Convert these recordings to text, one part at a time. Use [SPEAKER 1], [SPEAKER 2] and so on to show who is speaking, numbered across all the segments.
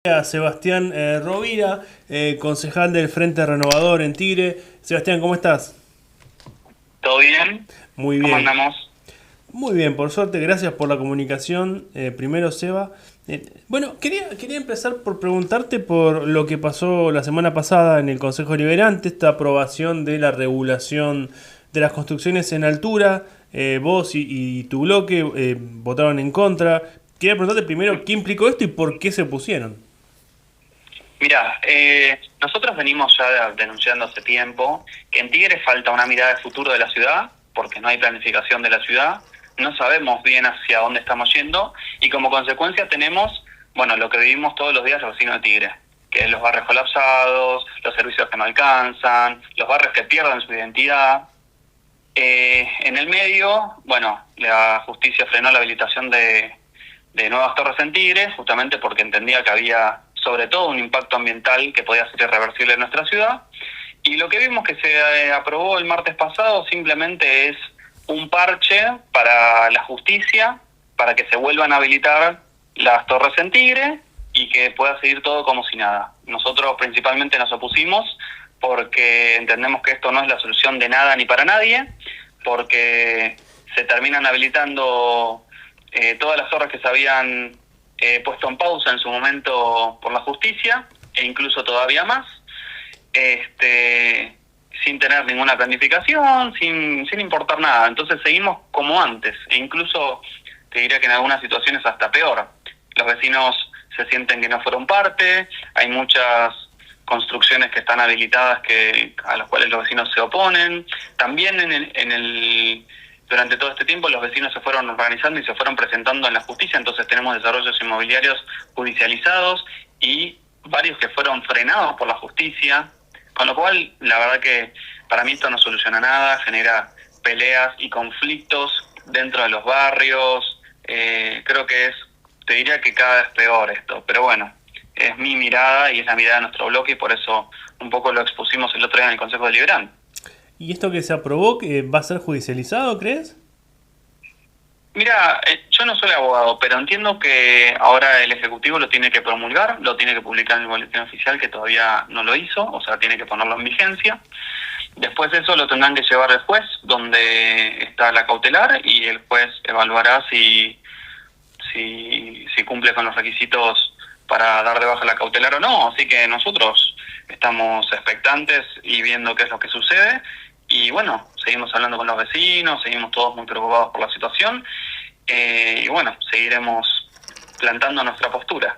[SPEAKER 1] A Sebastián Rovira, concejal del Frente Renovador en Tigre. Sebastián, ¿cómo estás?
[SPEAKER 2] ¿Todo bien?
[SPEAKER 1] Muy
[SPEAKER 2] ¿Cómo
[SPEAKER 1] bien,
[SPEAKER 2] andamos?
[SPEAKER 1] muy bien, por suerte, gracias por la comunicación. Primero, Seba. Bueno, quería empezar por preguntarte por lo que pasó la semana pasada en el Consejo Deliberante, esta aprobación de la regulación de las construcciones en altura. Vos y tu bloque votaron en contra. Quería preguntarte primero qué implicó esto y por qué se opusieron.
[SPEAKER 2] Mira, nosotros venimos ya denunciando hace tiempo que en Tigre falta una mirada de futuro de la ciudad, porque no hay planificación de la ciudad, no sabemos bien hacia dónde estamos yendo y como consecuencia tenemos, bueno, lo que vivimos todos los días los vecinos de Tigre, que es los barrios colapsados, los servicios que no alcanzan, los barrios que pierden su identidad. En el medio, bueno, la justicia frenó la habilitación de nuevas torres en Tigre, justamente porque entendía que había sobre todo un impacto ambiental que podía ser irreversible en nuestra ciudad. Y lo que vimos que se aprobó el martes pasado simplemente es un parche para la justicia, para que se vuelvan a habilitar las torres en Tigre y que pueda seguir todo como si nada. Nosotros principalmente nos opusimos porque entendemos que esto no es la solución de nada ni para nadie, porque se terminan habilitando todas las torres que se habían puesto en pausa en su momento por la justicia, e incluso todavía más, sin tener ninguna planificación, sin importar nada. Entonces seguimos como antes, e incluso te diría que en algunas situaciones hasta peor. Los vecinos se sienten que no fueron parte, hay muchas construcciones que están habilitadas a las cuales los vecinos se oponen. También durante todo este tiempo los vecinos se fueron organizando y se fueron presentando en la justicia, entonces tenemos desarrollos inmobiliarios judicializados y varios que fueron frenados por la justicia, con lo cual la verdad que para mí esto no soluciona nada, genera peleas y conflictos dentro de los barrios. Creo que te diría que cada vez peor esto, pero bueno, es mi mirada y es la mirada de nuestro bloque y por eso un poco lo expusimos el otro día en el Consejo Deliberante.
[SPEAKER 1] ¿Y esto que se aprobó que va a ser judicializado, crees?
[SPEAKER 2] Mira, yo no soy abogado, pero entiendo que ahora el Ejecutivo lo tiene que promulgar, lo tiene que publicar en el boletín oficial, que todavía no lo hizo, o sea, tiene que ponerlo en vigencia. Después de eso lo tendrán que llevar al juez, donde está la cautelar, y el juez evaluará si cumple con los requisitos para dar de baja la cautelar o no. Así que nosotros estamos expectantes y viendo qué es lo que sucede. Y bueno, seguimos hablando con los vecinos, seguimos todos muy preocupados por la situación. Y bueno, seguiremos plantando nuestra postura.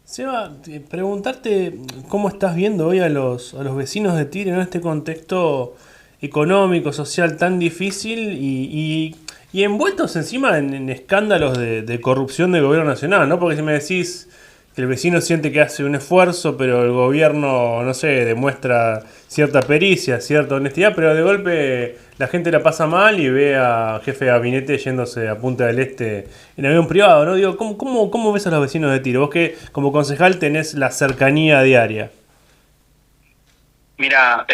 [SPEAKER 1] Seba, preguntarte cómo estás viendo hoy a los vecinos de Tigre en este contexto económico, social tan difícil y envueltos encima en escándalos de corrupción del gobierno nacional, ¿no? Porque si me decís que el vecino siente que hace un esfuerzo, pero el gobierno, no sé, demuestra cierta pericia, cierta honestidad, pero de golpe la gente la pasa mal y ve a jefe de gabinete yéndose a Punta del Este en avión privado, ¿no? Digo, ¿cómo ves a los vecinos de Tiro? Vos que como concejal tenés la cercanía diaria.
[SPEAKER 2] Mira,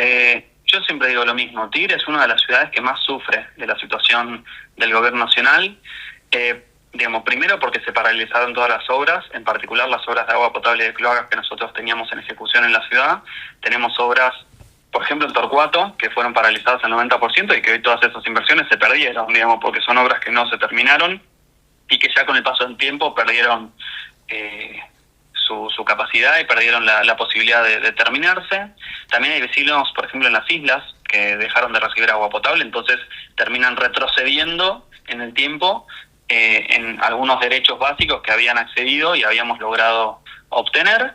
[SPEAKER 2] yo siempre digo lo mismo. Tigre es una de las ciudades que más sufre de la situación del gobierno nacional. Digamos, primero porque se paralizaron todas las obras, en particular las obras de agua potable y de cloacas que nosotros teníamos en ejecución en la ciudad. Tenemos obras, por ejemplo, en Torcuato, que fueron paralizadas al 90% y que hoy todas esas inversiones se perdieron, digamos, porque son obras que no se terminaron y que ya con el paso del tiempo perdieron eh, su capacidad y perdieron la posibilidad de terminarse. También hay vecinos, por ejemplo, en las islas, que dejaron de recibir agua potable, entonces terminan retrocediendo en el tiempo en algunos derechos básicos que habían accedido y habíamos logrado obtener.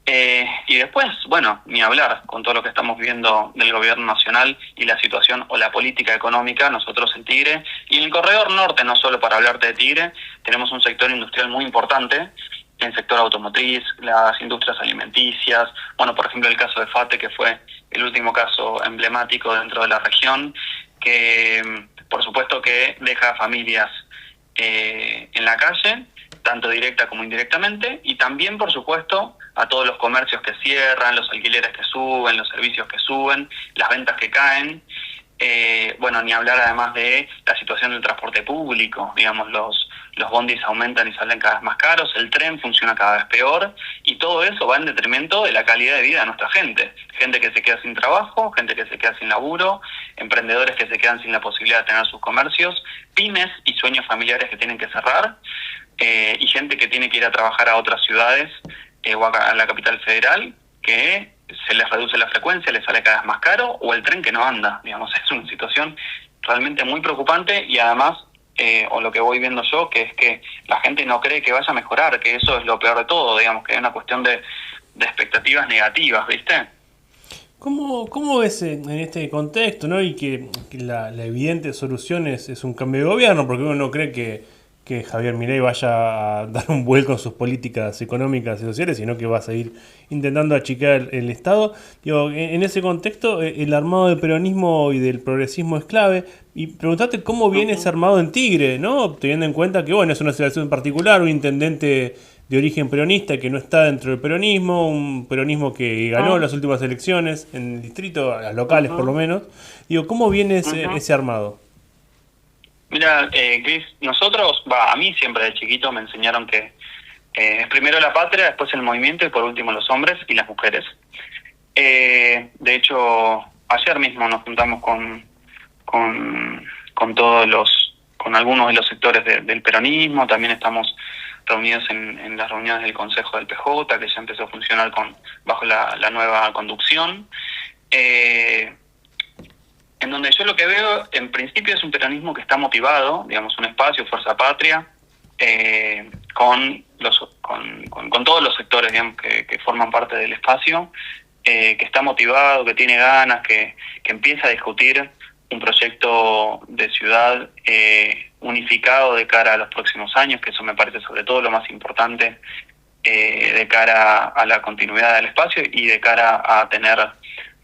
[SPEAKER 2] Y después, bueno, ni hablar con todo lo que estamos viendo del gobierno nacional y la situación o la política económica, nosotros en Tigre y en el corredor norte, no solo para hablarte de Tigre, tenemos un sector industrial muy importante, el sector automotriz, las industrias alimenticias, bueno, por ejemplo el caso de FATE, que fue el último caso emblemático dentro de la región, que por supuesto que deja familias en la calle, tanto directa como indirectamente, y también, por supuesto, a todos los comercios que cierran, los alquileres que suben, los servicios que suben, las ventas que caen. Bueno, ni hablar además de la situación del transporte público, digamos, los bondis aumentan y salen cada vez más caros, el tren funciona cada vez peor, y todo eso va en detrimento de la calidad de vida de nuestra gente. Gente que se queda sin trabajo, gente que se queda sin laburo, emprendedores que se quedan sin la posibilidad de tener sus comercios, pymes y sueños familiares que tienen que cerrar, y gente que tiene que ir a trabajar a otras ciudades o a la capital federal, que se les reduce la frecuencia, les sale cada vez más caro, o el tren que no anda. Digamos, es una situación realmente muy preocupante, y además, o lo que voy viendo yo, que es que la gente no cree que vaya a mejorar, que eso es lo peor de todo, digamos, que hay una cuestión de expectativas negativas, ¿viste?
[SPEAKER 1] ¿Cómo ves en este contexto, ¿no? Y que la evidente solución es un cambio de gobierno, porque uno no cree que Javier Milei vaya a dar un vuelco en sus políticas económicas y sociales, sino que va a seguir intentando achicar el Estado. Digo, en ese contexto, el armado del peronismo y del progresismo es clave. Y preguntarte cómo viene ese armado en Tigre, ¿no? Teniendo en cuenta que, bueno, es una situación particular, un intendente de origen peronista que no está dentro del peronismo, un peronismo que ganó las últimas elecciones en el distrito, las locales por lo menos. Digo, ¿cómo viene ese armado?
[SPEAKER 2] Mira, Chris, nosotros, a mí siempre de chiquito me enseñaron que es primero la patria, después el movimiento y por último los hombres y las mujeres. De hecho, ayer mismo nos juntamos con con algunos de los sectores del peronismo. También estamos reunidos en las reuniones del Consejo del PJ, que ya empezó a funcionar bajo la nueva conducción. En donde yo lo que veo, en principio, es un peronismo que está motivado, digamos, un espacio, Fuerza Patria, con todos los sectores, digamos, que forman parte del espacio, que está motivado, que tiene ganas, que empieza a discutir un proyecto de ciudad unificado de cara a los próximos años, que eso me parece sobre todo lo más importante, de cara a la continuidad del espacio y de cara a tener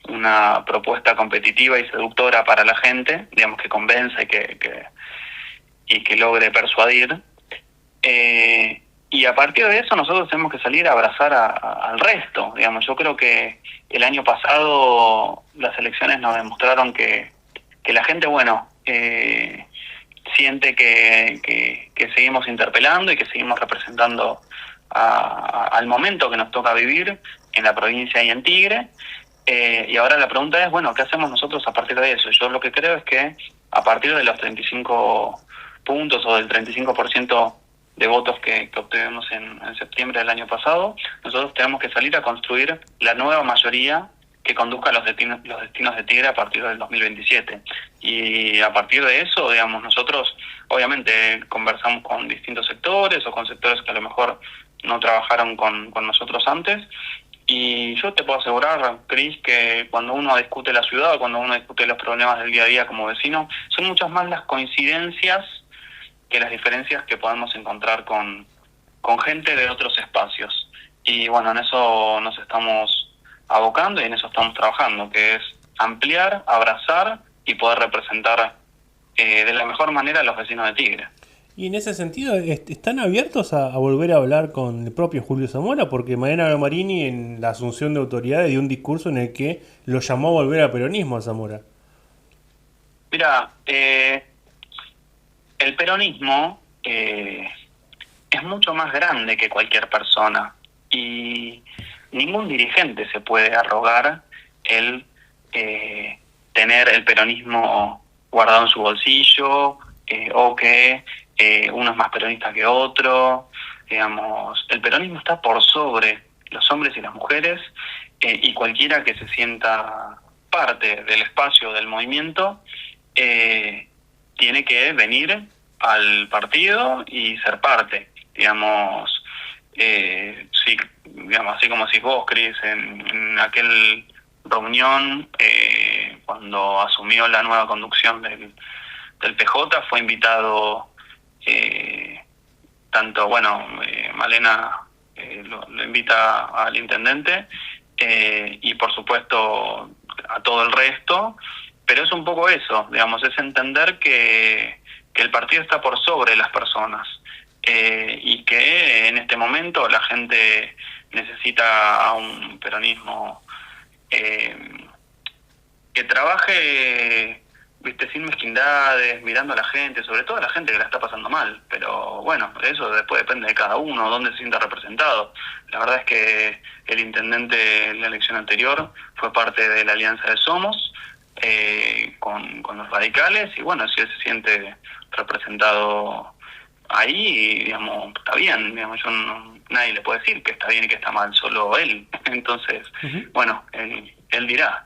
[SPEAKER 2] una propuesta competitiva y seductora para la gente, digamos, que convenza y que logre persuadir. Y a partir de eso nosotros tenemos que salir a abrazar al resto. Digamos, yo creo que el año pasado las elecciones nos demostraron que la gente, bueno, siente que seguimos interpelando y que seguimos representando al momento que nos toca vivir en la provincia y en Tigre. Y ahora la pregunta es, bueno, ¿qué hacemos nosotros a partir de eso? Yo lo que creo es que a partir de los 35 puntos o del 35% de votos que obtuvimos en septiembre del año pasado, nosotros tenemos que salir a construir la nueva mayoría que conduzca los destinos de Tigre a partir del 2027. Y a partir de eso, digamos, nosotros obviamente conversamos con distintos sectores o con sectores que a lo mejor no trabajaron con nosotros antes. Y yo te puedo asegurar, Cris, que cuando uno discute la ciudad, cuando uno discute los problemas del día a día como vecino, son muchas más las coincidencias que las diferencias que podemos encontrar con gente de otros espacios. Y bueno, en eso nos estamos abocando y en eso estamos trabajando, que es ampliar, abrazar y poder representar de la mejor manera a los vecinos de Tigre.
[SPEAKER 1] Y en ese sentido, ¿están abiertos a volver a hablar con el propio Julio Zamora? Porque Mariana Gamarini, en la asunción de autoridades, dio un discurso en el que lo llamó a volver al peronismo a Zamora.
[SPEAKER 2] Mira, el peronismo es mucho más grande que cualquier persona y ningún dirigente se puede arrogar el tener el peronismo guardado en su bolsillo o que uno es más peronista que otro. Digamos, el peronismo está por sobre los hombres y las mujeres y cualquiera que se sienta parte del espacio del movimiento tiene que venir al partido y ser parte. Digamos, digamos, así como decís vos, Cris, en aquel reunión cuando asumió la nueva conducción del PJ fue invitado tanto, bueno, Malena lo invita al intendente y por supuesto a todo el resto, pero es un poco eso, digamos, es entender que el partido está por sobre las personas y que en este momento la gente necesita a un peronismo que trabaje viste, sin mezquindades, mirando a la gente, sobre todo a la gente que la está pasando mal. Pero bueno, eso después depende de cada uno, dónde se sienta representado. La verdad es que el intendente en la elección anterior fue parte de la alianza de Somos, con los radicales, y bueno, si él se siente representado ahí, digamos, está bien, digamos, nadie le puede decir que está bien y que está mal, solo él. Entonces, bueno, él dirá.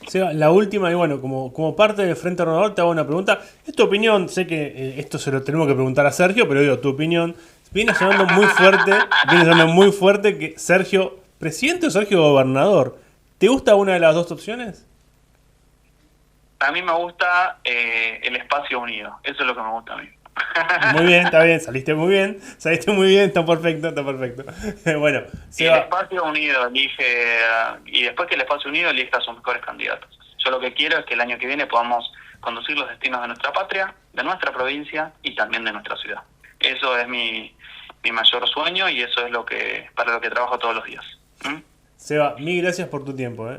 [SPEAKER 1] Seba, la última, y bueno, como parte del Frente Renovador te hago una pregunta. Es tu opinión, sé que esto se lo tenemos que preguntar a Sergio, pero digo, tu opinión. Viene sonando muy fuerte que Sergio, presidente o Sergio gobernador. ¿Te gusta una de las dos opciones?
[SPEAKER 2] A mí me gusta el espacio unido, eso es lo que me gusta a mí.
[SPEAKER 1] Muy bien, está bien, saliste muy bien, está perfecto, está perfecto. Bueno,
[SPEAKER 2] Y el
[SPEAKER 1] Seba,
[SPEAKER 2] espacio unido elige, y después que el espacio unido elija a sus mejores candidatos. Yo lo que quiero es que el año que viene podamos conducir los destinos de nuestra patria, de nuestra provincia y también de nuestra ciudad. Eso es mi mayor sueño y eso es para lo que trabajo todos los días. ¿Mm?
[SPEAKER 1] Seba, mil gracias por tu tiempo,